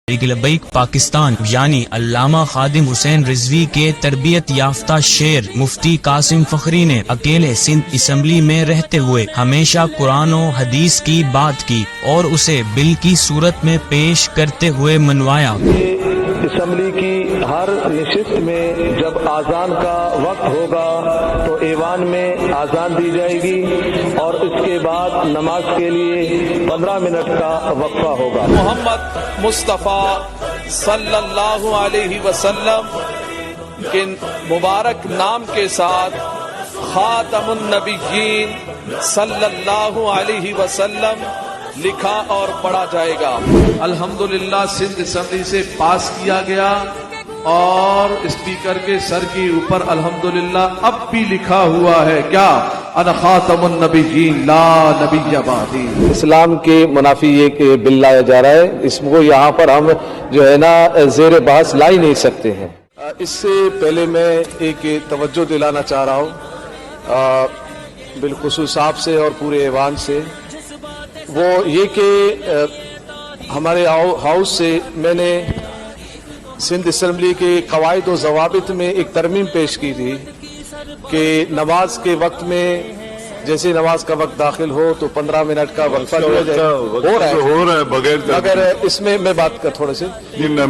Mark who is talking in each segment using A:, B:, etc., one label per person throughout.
A: لبیک پاکستان یعنی علامہ خادم حسین رضوی کے تربیت یافتہ شیر مفتی قاسم فخری نے اکیلے سندھ اسمبلی میں رہتے ہوئے ہمیشہ قرآن و حدیث کی بات کی اور اسے بل کی صورت میں پیش کرتے ہوئے منوایا۔
B: اسمبلی کی ہر نشست میں جب اذان کا وقت ہوگا تو ایوان میں اذان دی جائے گی اور اس کے بعد نماز کے لیے 15 منٹ کا وقفہ ہوگا۔
C: محمد مصطفیٰ صلی اللہ علیہ وسلم کے مبارک نام کے ساتھ خاتم النبیین صلی اللہ علیہ وسلم لکھا اور پڑھا جائے گا۔ الحمدللہ سندھ اسمبلی سے پاس کیا گیا اور اسپیکر کے سر کے اوپر الحمدللہ اب بھی لکھا ہوا ہے کیا؟ انا خاتم النبیین لا نبی بعدی۔
B: اسلام کے منافی یہ کہ بل لایا جا رہا ہے، اس کو یہاں پر ہم جو ہے نا زیر بحث لا ہی نہیں سکتے ہیں۔ اس سے پہلے میں ایک توجہ دلانا چاہ رہا ہوں بالخصوص آپ سے اور پورے ایوان سے، وہ یہ کہ ہمارے ہاؤس سے میں نے سندھ اسمبلی کے قواعد و ضوابط میں ایک ترمیم پیش کی تھی کہ نماز کے وقت میں جیسے نماز کا وقت داخل ہو تو 15 منٹ کا وقفہ لیا جائے۔
D: ہو رہا ہے بغیر
B: اگر اس میں میں بات کر تھوڑے سے
D: ہم نے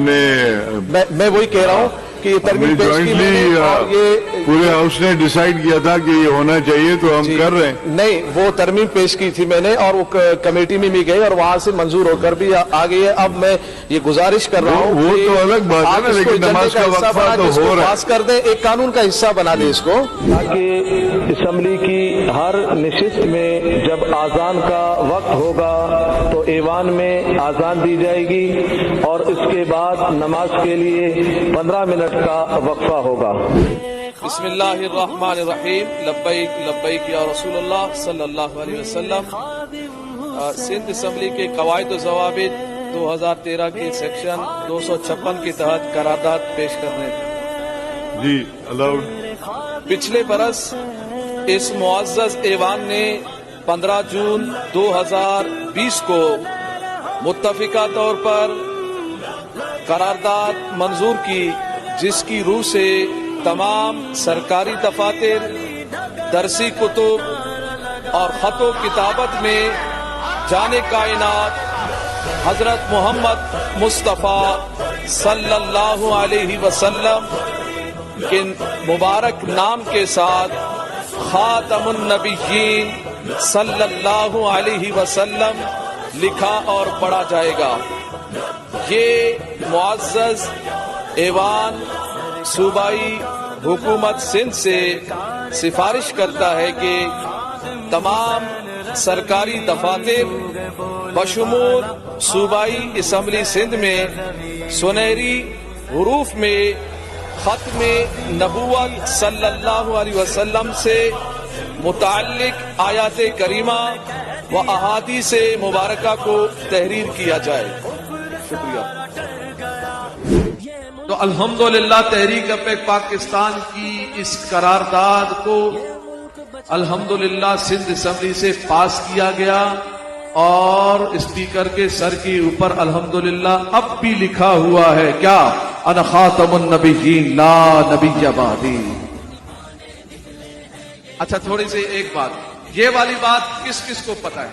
B: میں وہی کہہ رہا ہوں کہ یہ ترمیم پیش کی میں نے اور یہ
D: پورے ہاؤس نے ڈیسائیڈ کیا تھا کہ یہ ہونا چاہیے تو ہم کر رہے ہیں۔
B: نہیں، وہ ترمیم پیش کی تھی میں نے اور وہ کمیٹی میں بھی گئی اور وہاں سے منظور ہو کر بھی آ گئی ہے۔ اب میں یہ گزارش کر رہا ہوں
D: وہ تو الگ بات ہے نا، لیکن نماز کا وقفہ تو ہو رہا ہے،
B: پاس کر دیں، ایک قانون کا حصہ بنا دیں اس کو، تاکہ اسمبلی کی ہر نشست میں جب اذان کا وقت ہوگا تو ایوان میں اذان دی جائے گی اور اس کے بعد نماز کے لیے 15 منٹ کا وقفہ ہوگا۔
C: بسم اللہ الرحمن الرحیم، لبیک لبیک یا رسول اللہ صلی اللہ علیہ وسلم۔ سندھ اسمبلی کے قواعد و ضوابط 2013 کے سیکشن 256 کے تحت قرارداد پیش کرنے
D: جی الاؤڈ۔
C: پچھلے برس اس معزز ایوان نے 15 جون 2020 کو متفقہ طور پر قرارداد منظور کی، جس کی روح سے تمام سرکاری دفاتر، درسی کتب اور خط و کتابت میں جان کائنات حضرت محمد مصطفیٰ صلی اللہ علیہ وسلم کے مبارک نام کے ساتھ خاتم النبیین صلی اللہ علیہ وسلم لکھا اور پڑھا جائے گا۔ یہ معزز ایوان صوبائی حکومت سندھ سے سفارش کرتا ہے کہ تمام سرکاری دفاتر بشمول صوبائی اسمبلی سندھ میں سنہری حروف میں ختم نبوت صلی اللہ علیہ وسلم سے متعلق آیات کریمہ و احادیث مبارکہ کو تحریر کیا جائے۔ شکریہ۔ تو الحمدللہ تحریک پاکستان کی اس قرارداد کو الحمدللہ سندھ اسمبلی سے پاس کیا گیا اور اسپیکر کے سر کے اوپر الحمدللہ اب بھی لکھا ہوا ہے کیا؟ انا خاتم النبیین لا نبی بعدی۔ اچھا تھوڑی سی ایک بات، یہ والی بات کس کس کو پتا ہے؟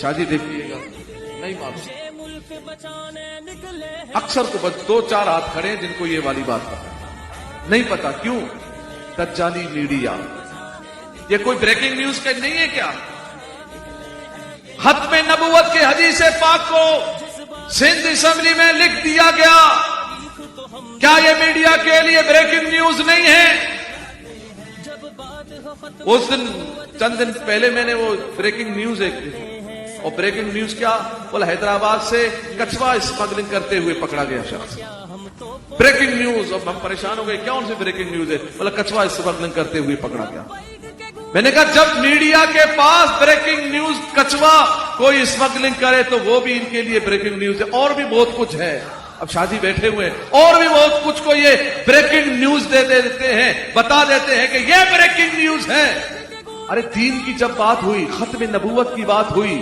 C: شادی دیکھیے گا نہیں معلوم، اکثر تو 2-4 ہاتھ کھڑے ہیں جن کو یہ والی بات پتا نہیں پتا۔ کیوں؟ دجالی میڈیا۔ یہ کوئی بریکنگ نیوز کا نہیں ہے کیا؟ ختم نبوت کے حدیث پاک کو سندھ اسمبلی میں لکھ دیا گیا، کیا یہ میڈیا کے لیے بریکنگ نیوز نہیں ہے؟ اس دن چند دن پہلے میں نے وہ بریکنگ نیوز ایک، اور بریکنگ نیوز کیا بولا، حیدرآباد سے کچھوا اسمگلنگ کرتے ہوئے پکڑا گیا شخص۔ بریکنگ نیوز، اب ہم پریشان ہو گئے کیا ان سے بریکنگ نیوز ہے؟ بولا کچھوا اسمگلنگ کرتے ہوئے پکڑا گیا۔ میں نے کہا جب میڈیا کے پاس بریکنگ نیوز کچھوا کوئی اسمگلنگ کرے تو وہ بھی ان کے لیے بریکنگ نیوز ہے، اور بھی بہت کچھ ہے۔ اب شادی بیٹھے ہوئے اور بھی بہت کچھ کو یہ بریکنگ نیوز دے دیتے ہیں، بتا دیتے ہیں کہ یہ بریکنگ نیوز ہے۔ ارے دین کی جب بات ہوئی، ختم نبوت کی بات ہوئی،